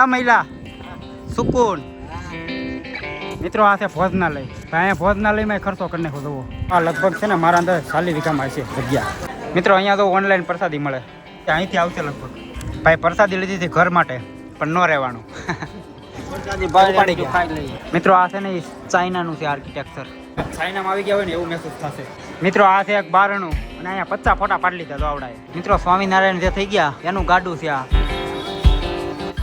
આ મહિલા સુકૂન મિત્રો આ છે ભોજનાલય. અહીંયા ભોજનાલયમાં ખર્ચો કરીને જુઓ. આ લગભગ છે ને મારા અંદર 40 વીઘામાં છે જગ્યા. મિત્રો અહીંયા તો ઓનલાઈન પ્રસાદી મળે. અહીંથી આવશે લગભગ. ભાઈ પ્રસાદી લીધી હતી ઘર માટે પણ ન રહેવાનું. મિત્રો આ છે ને ચાઇનાનું છે આર્કિટેક્ચર. ચાઇનામાં આવી ગયા હોય ને એવું મહેસૂસ થશે. મિત્રો આ છે એક બારણું અને અહીંયા 50 ફોટા પાડી લીધા તો આવડાય. મિત્રો સ્વામિનારાયણ જે થઈ ગયા એનું ગાડું છે આ.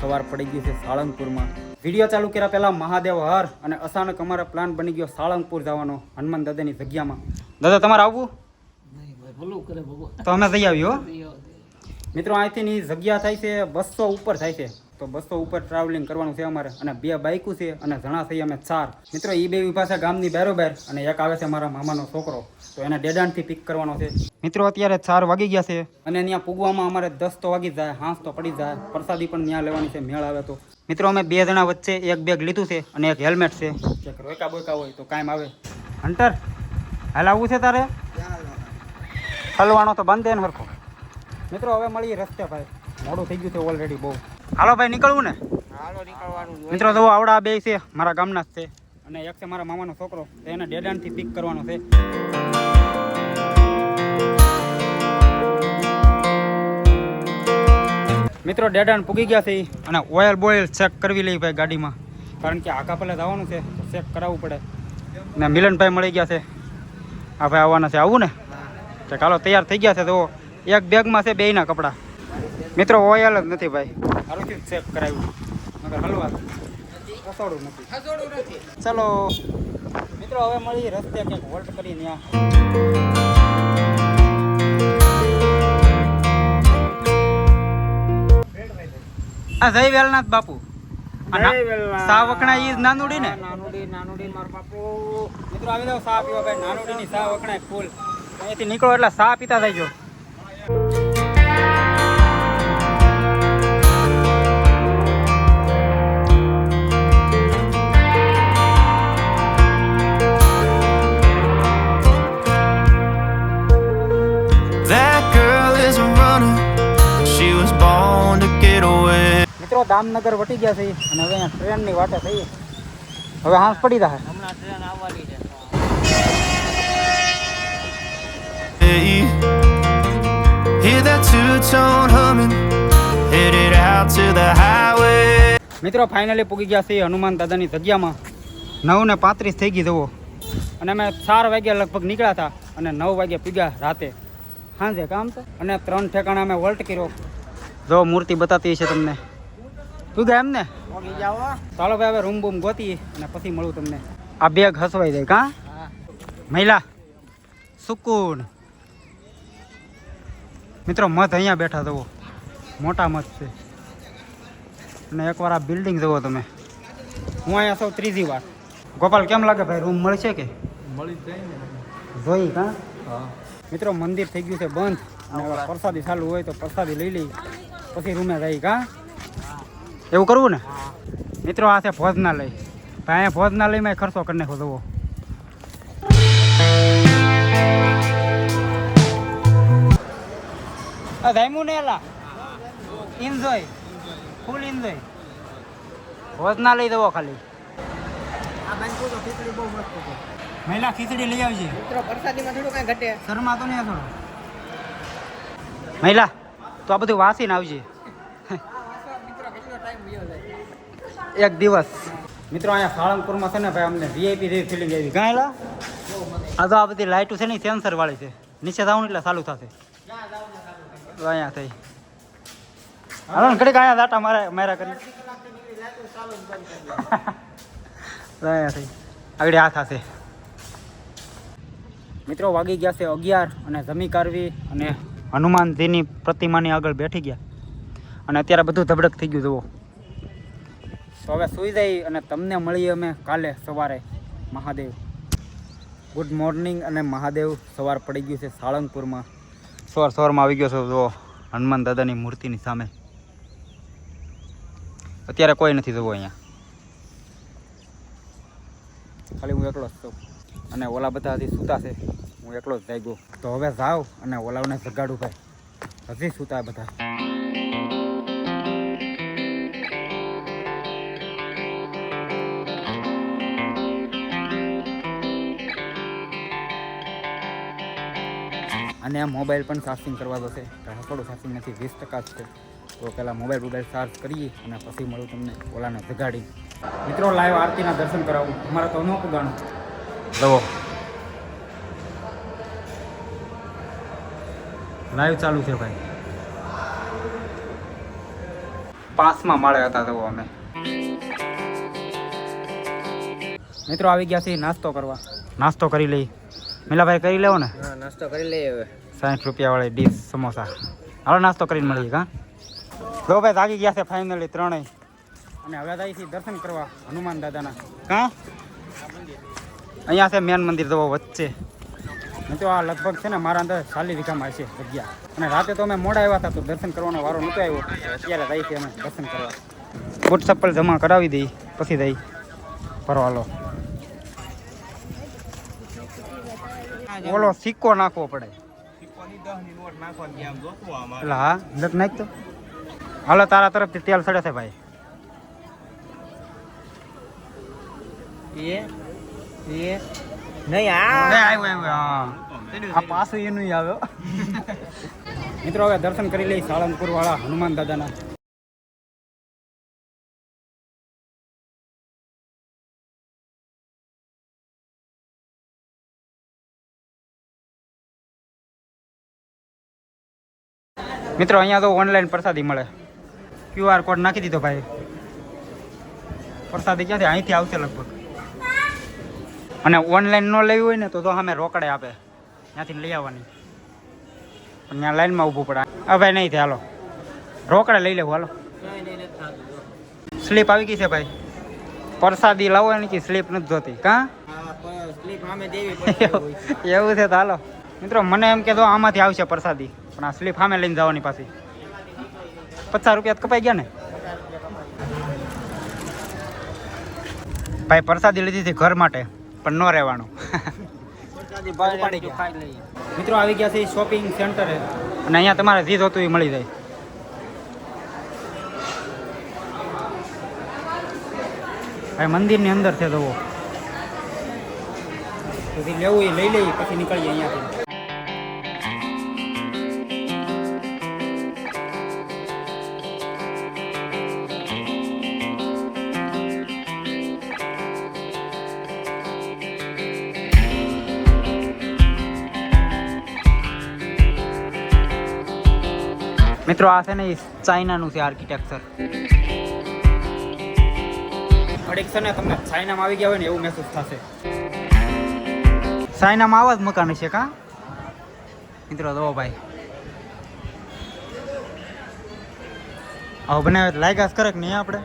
સવાર પડી ગયું છે સાળંગપુરમાં. વિડીયો ચાલુ કર્યા પહેલા મહાદેવ હર અને અચાનક અમારો પ્લાન બની ગયો સાળંગપુર જવાનો હનુમાન દાદાની જગ્યામાં. દાદા તમારે આવવું? તો અમે જઈ આવ્યો. મિત્રો અહીંથી જગ્યા થાય છે 200 ઉપર થાય છે. તો 200 ઉપર ટ્રાવેલિંગ કરવાનું છે અમારે અને 2 બાઇકો છે અને જણા થઈ અમે 4. મિત્રો એ 2 ઉભા છે ગામની બારોબાર અને એક આવે છે મારા મામાનો છોકરો. તો એને ડેડાણથી પિક કરવાનો છે. મિત્રો અત્યારે 4 વાગી ગયા છે અને ત્યાં પૂગવામાં અમારે 10 તો વાગી જાય, હાંસ તો પડી જાય. પ્રસાદી પણ ત્યાં લેવાની છે મેળ આવે તો. મિત્રો અમે 2 જણા વચ્ચે એક બેગ લીધું છે અને એક હેલ્મેટ છે. ચેક રોયકા બોયકા હોય તો કાયમ આવે. હંટર હાલ આવવું છે તારે? હલવાનો તો બંધ ને હરખો. મિત્રો હવે મળીએ રસ્તે ભાઈ, મોડું થઈ ગયું છે ઓલરેડી બહુ. હાલો ભાઈ નીકળવું ને? હાલો નીકળવાનું. મિત્રો તો આવડા 2 છે મારા ગામના જ છે અને એક છે મારા મામાનો છોકરો. એને ડેડાણથી પિક કરવાનો છે. મિત્રો ડેડાણ પૂગી ગયા છે અને ઓઇલ બોઇલ ચેક કરવી લઈ ભાઈ ગાડીમાં, કારણ કે આખા પહેલાં જવાનું છે તો ચેક કરાવવું પડે. ને મિલનભાઈ મળી ગયા છે. આ ભાઈ આવવાના છે. આવું ને કે ચાલો તૈયાર થઈ ગયા છે. તો એક બેગમાં છે 2ના કપડાં. મિત્રો ઓઇલ જ નથી ભાઈ, સારું થયું ચેક કરાવ્યું, મગર હલવા રસોડું નથી. ચાલો મિત્રો હવે મળી રસ્તે ક્યાંક હોલ્ટ કરી ત્યાં. આ જય વેલનાથ બાપુ. સા વખણા ઈ નાનુડી ને? નાનુડી માર બાપુ. મિત્રો આવી જાવ સા પીવા ભાઈ. નાનુડી ની સા વખણાય ફૂલ. અહીંયાથી નીકળો એટલે સા પીતા થઈ ગયો. મિત્રો દામનગર વટી ગયા છે અને હવે અહીંયા ટ્રેનની વાટે થઈ. હવે હાંસ પડી જાય. હમણાં ટ્રેન આવવાની છે. મિત્રો ફાઇનલી પૂગી ગયા છે હનુમાન દાદાની જગ્યામાં. 9:35 થઈ ગઈ જુઓ અને અમે 4 વાગ્યા લગભગ નીકળ્યા હતા અને 9 વાગ્યા પૂગ્યા રાતે સાંજે કામ તો. અને 3 ઠેકાણા અમે વોલ્ટ કર્યો. જો મૂર્તિ બતાતી છે તમને. પૂગ્યા એમ ને? ચાલો ભાઈ હવે રૂમ બૂમ ગોતી અને પછી મળું તમને. આ બેગ હસવાઈ જાય કા મહિલા સુકૂન. મિત્રો મધ અહીંયા બેઠા જુઓ, મોટા મધ છે. અને એકવાર આ બિલ્ડિંગ જુઓ તમે. હું અહીંયા સૌ 3જી વાર. ગોપાલ કેમ લાગે ભાઈ, રૂમ મળશે કે? મળી જાય ને જોઈ કા. મિત્રો મંદિર થઈ ગયું છે બંધ. પ્રસાદી ચાલુ હોય તો પ્રસાદી લઈ લઈ પછી રૂમે જાય કા. એવું કરવું ને? મિત્રો આ છે ભોજનાલય. ભાઈ અહીંયા ભોજનાલયમાં ખર્ચો કરીને જુઓ. ધામ્યું ને એલા એન્જોય, ફૂલ એન્જોય. ભોજનાલય જવો ખાલી. મહિલા ખીચડી લઈ આવજે. મિત્રો પ્રસાદીમાં થોડું કાંઈ ઘટે. શર્મા તો નહીં થોડો. મહિલા તો આ બધું વાસીને આવજે. એક દિવસ. મિત્રો અહીંયા સાળંગપુરમાં છે ને ભાઈ અમને વીઆઈપી જેવી ફિલિંગ આવી. ગાયલા આ તો આ બધી લાઇટો છે ને સેન્સર વાળી છે. નીચે જવાનું એટલે ચાલુ થશે. અહીંયા થઈ હાલો ને ઘડીક અહીંયા દાટા મારા કરી. અહીંયા થઈ આગળ આ થશે. મિત્રો વાગી ગયા છે 11 અને જમી કાઢવી અને હનુમાનજીની પ્રતિમાની આગળ બેઠી ગયા અને અત્યારે બધું ધબડક થઈ ગયું જુઓ. તો હવે સૂઈ જઈ અને તમને મળીએ અમે કાલે સવારે. Mahadev good morning. અને મહાદેવ સવાર પડી ગયું છે સાળંગપુરમાં. સવારમાં આવી ગયો છો જુઓ હનુમાન દાદાની મૂર્તિની સામે. અત્યારે કોઈ નથી જુઓ અહીંયા, ખાલી હું એકલો જ છું અને ઓલા બધા હજી સૂતા છે. હું એકલો જ જાગ્યો. તો હવે જાઉં અને ઓલાઓને જગાડું ભાઈ. હજી સૂતા બધા. અને મોબાઈલ પણ ચાર્જિંગ કરવા જશે. થોડું ચાર્જિંગ નથી, 20% જ છે. તો પહેલાં મોબાઈલ ચાર્જ કરીએ અને પછી મળું તમને ઓલાને જગાડી. મિત્રો લાઈવ આરતીના દર્શન કરાવું, અમારે તો ન પુગાણું. જુઓ લાઈવ ચાલુ છે ભાઈ. 5મા માળે હતા તો અમે મિત્રો આવી ગયા છીએ નાસ્તો કરવા. નાસ્તો કરી લઈ મિલાભાઈ, કરી લેવો ને? હા, નાસ્તો કરી લઈએ હવે. 60 રૂપિયા વાળી ડીશ સમોસા. હાલો નાસ્તો કરીને મળીએ. કાં જો ભાઈ જાગી ગયા છે ફાઇનલી ત્રણેય. અને હવે જાય છે દર્શન કરવા હનુમાન દાદાના. કાં અહીંયા છે મેન મંદિર જવો વચ્ચે. મિત્રો આ લગભગ છે ને મારા અંદર 40 વીઘામાં છે જગ્યા. અને રાતે તો અમે મોડા આવ્યા હતા તો દર્શન કરવાનો વારો નહોતો આવ્યો. અત્યારે જાય છે અમે દર્શન કરવા. બૂટ ચપ્પલ જમા કરાવી દઈ પછી જઈ ફરવા. લો ઓલો સિક્કો નાખવો પડે. એટલે હા લગ નાખ તો. હાલો તારા તરફથી તેલ સડે છે ભાઈ. નહીં આ પાછું એનું આવ્યો. મિત્રો હવે દર્શન કરી લઈ સાળંગપુર વાળા હનુમાન દાદાના. મિત્રો અહીંયા તો ઓનલાઈન પ્રસાદી મળે. QR કોડ નાખી દીધો ભાઈ. પ્રસાદી ક્યાંથી? અહીંથી આવશે લગભગ. અને ઓનલાઈન ન લેવી હોય ને તો અમે રોકડે આપે, ત્યાંથી લઈ આવવાની. પણ ત્યાં લાઈનમાં ઊભું પડે. હા ભાઈ નહીં થાય, હાલો રોકડે લઈ લેવું. હાલો સ્લીપ આવી ગઈ છે ભાઈ. પ્રસાદી લાવો ને કે સ્લીપ નથી જોતી. કાં એવું છે? તો હાલો મિત્રો મને એમ કે આમાંથી આવશે પ્રસાદી, પણ આ સ્લીપ સામે લઈને જવાની પાછી. 50 રૂપિયા કપાઈ ગયા ને ભાઈ. પ્રસાદી લીધી હતી ઘર માટે પણ ન રહેવાનું. મિત્રો આવી ગયા છે શોપિંગ સેન્ટરે અને અહીંયા તમારે જે જોતું એ મળી જાય. ભાઈ મંદિરની અંદર છે તો લેવું એ લઈ લઈ પછી નીકળીએ અહીંયાથી. મિત્રો આ છે ને ચાઇનાનું છે આર્કિટેક્ચર. ઘડીક છે ને તમને ચાઇનામાં આવી ગયા હોય ને એવું મહેસૂસ થશે. ચાઇનામાં આવા જ મકાન છે. કાં મિત્રો જો ભાઈ આવું બનાવે લાગ્યા કરે કે નહીં? આપણે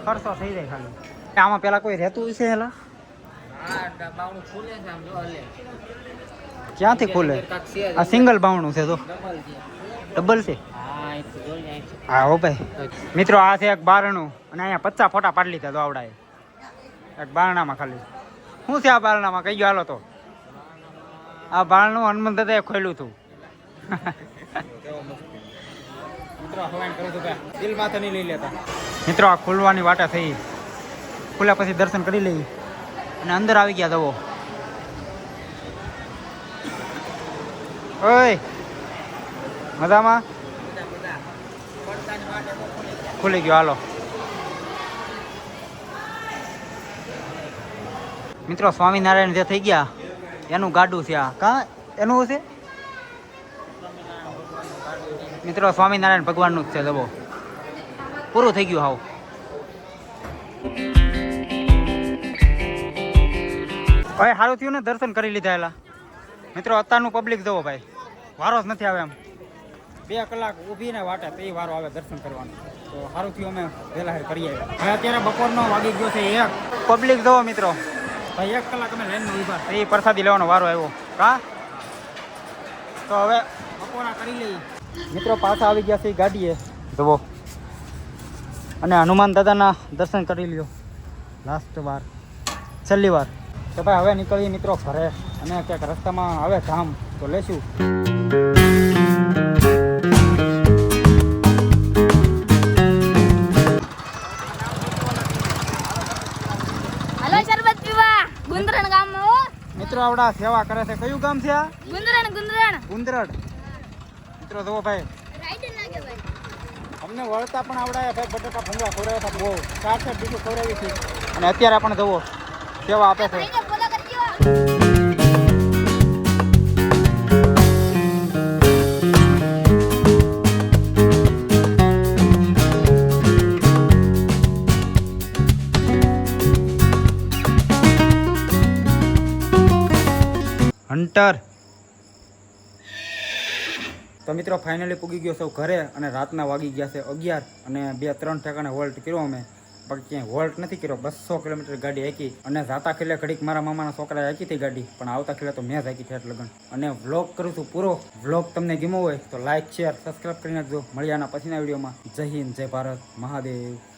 ખર્ચો થઈ જાય ખાલી. આમાં પેલા કોઈ રહેતું છે? હેલા ક્યાંથી ખુલે? આ સિંગલ બાવણું છે તો ડબલ છે. હા હો ભાઈ. મિત્રો આ છે એક બારણું અને અહીંયા 50 ફોટા પાડી લીધા તો આવડાએ એક બારણામાં. ખાલી શું છે આ બારણામાં? કઈ ગયો હાલો તો. આ બારણું હનુમાન દાદાએ ખોલ્યું હતું. મિત્રો હવાન કરું છું દિલ માથે નહીં લઈ લેતા. મિત્રો આ ખુલવાની વાટા થઈ. ખુલ્યા પછી દર્શન કરી લઈ અને અંદર આવી ગયા જવો. ઓય મજામાં? ખુલી ગયો હાલો. મિત્રો સ્વામિનારાયણ જે થઈ ગયા એનું ગાડું છે આ. કાં એનું છે મિત્રો? સ્વામિનારાયણ ભગવાનનું જ છે. જવો પૂરું થઈ ગયું. હાવ ભાઈ સારું થયું ને દર્શન કરી લીધા. એલા મિત્રો અત્યારનું પબ્લિક જવો ભાઈ વારો જ નથી આવે. એમ 2 કલાક ઊભી ને વાટે તે વારો આવે દર્શન કરવાનો. તો સારું થયું અમે વહેલા કરી આવ્યા. હવે અત્યારે બપોરનો વાગી ગયો છે 1. પબ્લિક જવો મિત્રો ભાઈ. 1 કલાક અમે લાઈનમાં ઊભા એ પ્રસાદી લેવાનો વારો આવ્યો. કાં તો હવે બપોરા કરી લઈએ. મિત્રો પાછા આવી ગયા છે ગાડીએ જવો અને હનુમાન દાદાના દર્શન કરી લ્યો લાસ્ટ વાર, છેલ્લી વાર. તો ભાઈ હવે નીકળીએ મિત્રો ઘરે. અને ક્યાંક રસ્તામાં આવે ધામ તો લેશું. મિત્રો આવડા સેવા કરે છે. કયું ગામ છે આ? ગુંદરણ. ગુંદરડ. મિત્રો જુઓ ભાઈ, રાઈડર લાગે ભાઈ. અમને વળતા પણ આવડાયા ભાઈ. બટાકા ભૂંગળા ખવડાવ્યા હતા બહુ. 4 ડીશું ખવડાવી હતી અને અત્યારે પણ જુઓ સેવા આપે છે. ભાઈને ફોલો કરજો. હન્ટર. તો મિત્રો ફાઇનલી પૂગી ગયો સૌ ઘરે અને રાતના વાગી ગયા છે 11 અને 2-3 ઠેકાણે હોલ્ટ કર્યો અમે. બાકી ક્યાંય હોલ્ટ નથી કર્યો. 200 કિલોમીટર ગાડી હાકી અને જાતા ખેલે ઘડીક મારા મામાના છોકરાએ હાકી હતી ગાડી, પણ આવતા ખેલે તો મેં જ હાકી ઠેઠ લગન. અને વ્લોગ કરું છું પૂરો. વ્લોગ તમને ગમ્યો હોય તો લાઈક શેર સબસ્ક્રાઈબ કરી નાખજો. મળ્યાના પછીના વિડીયોમાં. જય હિન્દ, જય ભારત, મહાદેવ.